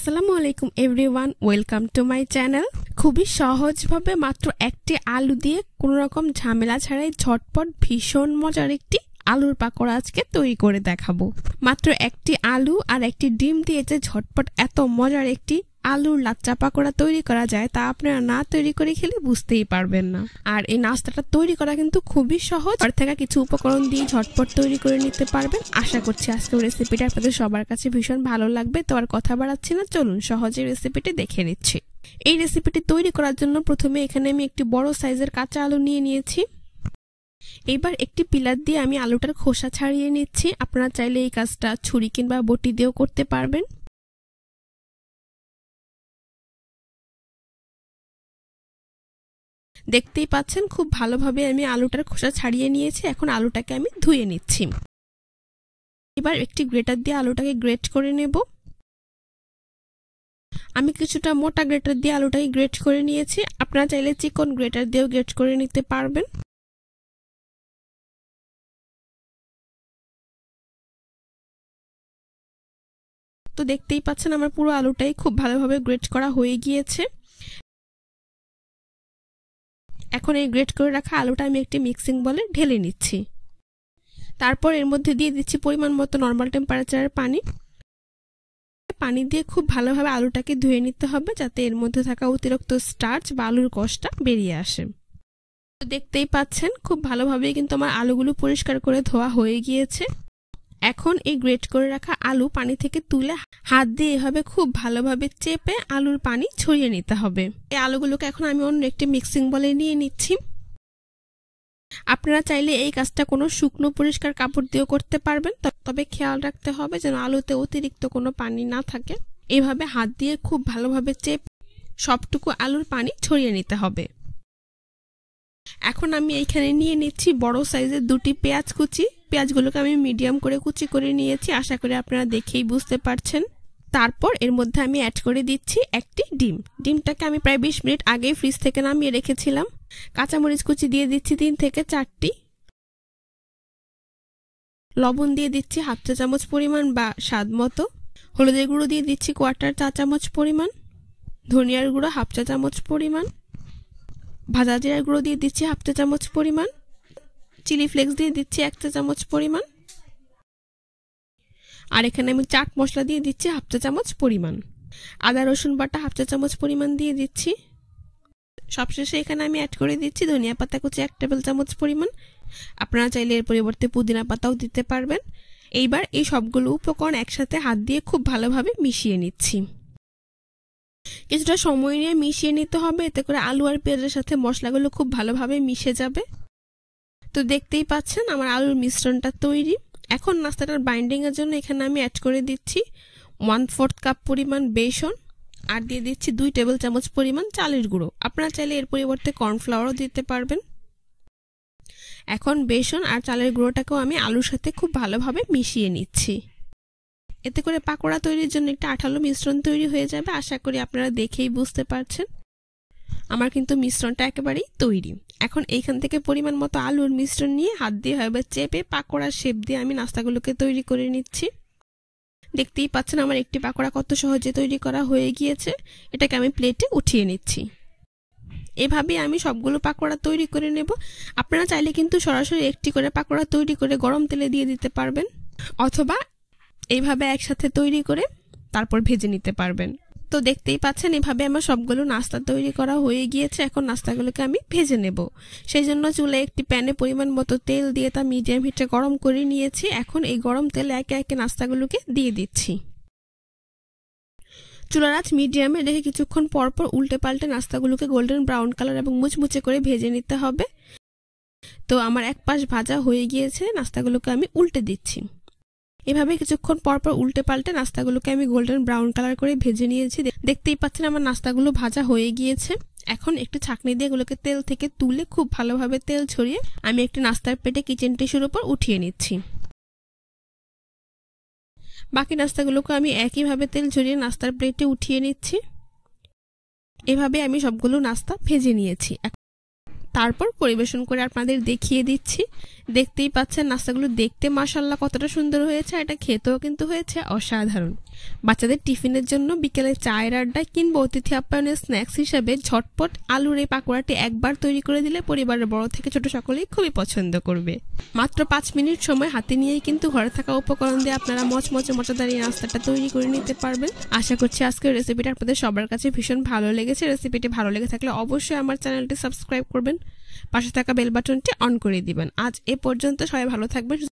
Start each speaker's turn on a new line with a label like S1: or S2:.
S1: আসসালামু আলাইকুম everyone, welcome to my channel. খুবই সহজভাবে মাত্র একটি আলু দিয়ে কোনো রকম ঝামেলা ছাড়াই ঝটপট ভীষণ মজার একটি আলুর পাকোড়া আজকে তৈরি করে দেখাবো। মাত্র একটি আলু আর একটি ডিম দিয়ে যে ঝটপট এত মজার একটি আলুর লাচ্চা পাকোড়া তৈরি করা যায় তা আপনারা না তৈরি করে খেলে বুঝতেই পারবেন না। আর এই নাস্তাটা তৈরি করা কিন্তু খুবই সহজ, ঘর থেকে কিছু উপকরণ দিয়ে ঝটপট তৈরি করে নিতে পারবেন। আশা করছি আজকের রেসিপিটা আপনাদের সবার কাছে ভীষণ ভালো লাগবে। তো আর কথা বাড়াচ্ছি না, চলুন সহজে রেসিপিটি দেখে নিচ্ছি। এই রেসিপিটি তৈরি করার জন্য প্রথমে এখানে আমি একটি বড় সাইজের কাঁচা আলু নিয়ে নিয়েছি। এবার একটি পিলার দিয়ে আমি আলুটার খোসা ছাড়িয়ে নিচ্ছি। আপনারা চাইলে এই কাজটা ছুরি কিংবা বটি দিয়েও করতে পারবেন। দেখতেই পাচ্ছেন খুব ভালোভাবে আমি আলুটার খোসা ছাড়িয়ে নিয়েছি। এখন আলুটাকে আমি ধুয়ে নিচ্ছি। এবার একটি গ্রেটার দিয়ে আলুটাকে গ্রেট করে নেব। আমি কিছুটা মোটা গ্রেটার দিয়ে আলুটাকে গ্রেট করে নিয়েছি। আপনারা চাইলে চিকন গ্রেটার দিয়েও গ্রেট করে নিতে পারবেন। তো দেখতেই পাচ্ছেন আমার পুরো আলুটাই খুব ভালোভাবে গ্রেট করা হয়ে গিয়েছে। এখন এই গ্রেট করে রাখা আলুটা আমি একটি মিক্সিং বলে ঢেলে নিচ্ছি। তারপর এর মধ্যে দিয়ে দিচ্ছি পরিমাণ মতো নর্মাল টেম্পারেচারের পানি। পানি দিয়ে খুব ভালোভাবে আলুটাকে ধুয়ে নিতে হবে, যাতে এর মধ্যে থাকা অতিরিক্ত স্টার্চ বা আলুর কষটা বেরিয়ে আসে। তো দেখতেই পাচ্ছেন খুব ভালোভাবে কিন্তু আমার আলুগুলো পরিষ্কার করে ধোয়া হয়ে গিয়েছে। এখন এই গ্রেট করে রাখা আলু পানি থেকে তুলে হাত দিয়ে এভাবে খুব ভালোভাবে চেপে আলুর পানি ছড়িয়ে নিতে হবে। এই আলুগুলোকে এখন আমি অন্য একটি মিক্সিং বলে নিয়ে নিচ্ছি। আপনারা চাইলে এই কাজটা কোনো শুকনো পরিষ্কার কাপড় দিয়েও করতে পারবেন, তবে খেয়াল রাখতে হবে যেন আলুতে অতিরিক্ত কোনো পানি না থাকে। এভাবে হাত দিয়ে খুব ভালোভাবে চেপে সবটুকু আলুর পানি ছড়িয়ে নিতে হবে। এখন আমি এইখানে নিয়ে নিচ্ছি বড় সাইজের দুটি পেঁয়াজ কুচি। পেঁয়াজগুলোকে আমি মিডিয়াম করে কুচি করে নিয়েছি, আশা করি আপনারা দেখেই বুঝতে পারছেন। তারপর এর মধ্যে আমি অ্যাড করে দিচ্ছি একটি ডিম। ডিমটাকে আমি প্রায় 20 মিনিট আগেই ফ্রিজ থেকে নামিয়ে রেখেছিলাম। কাঁচামরিচ কুচি দিয়ে দিচ্ছি 3 থেকে 4টি। লবণ দিয়ে দিচ্ছি হাফ চা চামচ পরিমাণ বা স্বাদ মতো। হলুদের গুঁড়ো দিয়ে দিচ্ছি 1/4 চা চামচ পরিমাণ। ধনিয়ার গুঁড়ো হাফ চা চামচ পরিমাণ। ভাজা জিরার গুঁড়ো দিয়ে দিচ্ছি হাফ চা চামচ পরিমাণ। চিলি ফ্লেক্স দিয়ে দিচ্ছি 1 চা চামচ পরিমাণ। আর এখানে আমি চাট মশলা দিয়ে দিচ্ছি হাফ চা চামচ পরিমাণ। আদা রসুন বাটা হাফ চা চামচ পরিমাণ দিয়ে দিচ্ছি। সবশেষে এখানে আমি অ্যাড করে দিচ্ছি ধনিয়া পাতা কুচি 1 টেবিল চামচ পরিমাণ। আপনারা চাইলে এর পরিবর্তে পুদিনা পাতাও দিতে পারবেন। এইবার এই সবগুলো উপকরণ একসাথে হাত দিয়ে খুব ভালোভাবে মিশিয়ে নিচ্ছি। কিছুটা সময় নিয়ে মিশিয়ে নিতে হবে, এতে করে আলু আর পেঁয়াজের সাথে মশলাগুলো খুব ভালোভাবে মিশে যাবে। তো দেখতেই পাচ্ছেন আমার আলুর মিশ্রণটা তৈরি। এখন নাস্তাটার বাইন্ডিং এর জন্য এখানে আমি অ্যাড করে দিচ্ছি 1/4 কাপ পরিমাণ বেসন আর দিয়ে দিচ্ছি 2 টেবিল চামচ পরিমাণ চালের গুঁড়ো। আপনারা চাইলে এর পরিবর্তে কর্নফ্লাওয়ারও দিতে পারবেন। এখন বেসন আর চালের গুঁড়োটাকেও আমি আলুর সাথে খুব ভালোভাবে মিশিয়ে নিচ্ছি। এতে করে পাকোড়া তৈরির জন্য একটা আঠালো মিশ্রণ তৈরি হয়ে যাবে। আশা করি আপনারা দেখেই বুঝতে পারছেন। আমার কিন্তু মিশ্রণটা একেবারেই তৈরি। এখন এইখান থেকে পরিমাণ মতো আলুর মিশ্রণ নিয়ে হাত দিয়ে হবে চেপে পাকোড়ার শেপ দিয়ে আমি নাস্তাগুলোকে তৈরি করে নিচ্ছি। দেখতেই পাচ্ছেন আমার একটি পাকোড়া কত সহজে তৈরি করা হয়ে গিয়েছে। এটাকে আমি প্লেটে উঠিয়ে নিচ্ছি। এভাবে আমি সবগুলো পাকোড়া তৈরি করে নেব। আপনারা চাইলে কিন্তু সরাসরি একটি করে পাকোড়া তৈরি করে গরম তেলে দিয়ে দিতে পারবেন, অথবা এইভাবে একসাথে তৈরি করে তারপর ভেজে নিতে পারবেন। তো দেখতেই পাচ্ছেন এভাবে আমার সবগুলো নাস্তা তৈরি করা হয়ে গিয়েছে। এখন নাস্তাগুলোকে আমি ভেজে নেব। সেই জন্য চুলায় একটি প্যানে পরিমাণ মতো তেল দিয়ে তা মিডিয়াম হিটে গরম করে নিয়েছি। এখন এই গরম তেলে একে একে নাস্তাগুলোকে দিয়ে দিচ্ছি। চুলার আঁচ মিডিয়ামে রেখে কিছুক্ষণ পরপর উল্টে পাল্টে নাস্তাগুলোকে গোল্ডেন ব্রাউন কালার এবং মুচমুচে করে ভেজে নিতে হবে। তো আমার এক পাশ ভাজা হয়ে গিয়েছে, নাস্তাগুলোকে আমি উল্টে দিচ্ছি। এভাবে কিছুক্ষণ পরপর উল্টে পাল্টে নাস্তাগুলোকে আমি গোল্ডেন ব্রাউন কালার করে ভেজে নিয়েছি। দেখতেই পাচ্ছেন আমার নাস্তাগুলো ভাজা হয়ে গিয়েছে। এখন একটু ছাঁকনি দিয়ে এগুলোকে তেল থেকে তুলে খুব ভালোভাবে তেল ছড়িয়ে আমি একটি নাস্তার প্লেটে কিচেন টিস্যুর উপর উঠিয়ে নিচ্ছি। বাকি নাস্তাগুলোকে আমি একইভাবে তেল ঝরিয়ে নাস্তার প্লেটে উঠিয়ে নিচ্ছি। এভাবে আমি সবগুলো নাস্তা ভেজে নিয়েছি। তারপর পরিবেশন করে আপনাদের দেখিয়ে দিচ্ছি। দেখতেই পাচ্ছেন নাস্তাগুলো দেখতে মাশাআল্লাহ কতটা সুন্দর হয়েছে, এটা খেতেও কিন্তু হয়েছে অসাধারণ। বাচ্চাদের টিফিনের জন্য বিকেলে চায়ের আড্ডায় কিংবা অতিথি আপ্যায়নের স্ন্যাক্স হিসেবে ঝটপট আলুর এই পাকোড়াটি একবার তৈরি করে দিলে পরিবারের বড় থেকে ছোট সকলেই খুবই পছন্দ করবে। মাত্র 5 মিনিট সময় হাতে নিয়েই কিন্তু ঘরে থাকা উপকরণ দিয়ে আপনারা মচমচে মজাদার এই নাস্তাটা তৈরি করে নিতে পারবেন। আশা করছি আজকের রেসিপিটা আপনাদের সবার কাছে ভীষণ ভালো লেগেছে। রেসিপিটি ভালো লেগে থাকলে অবশ্যই আমার চ্যানেলটি সাবস্ক্রাইব করবেন, পাশে থাকা বেল বাটনটি অন করে দিবেন। আজ এ পর্যন্ত, সবাই ভালো থাকবেন।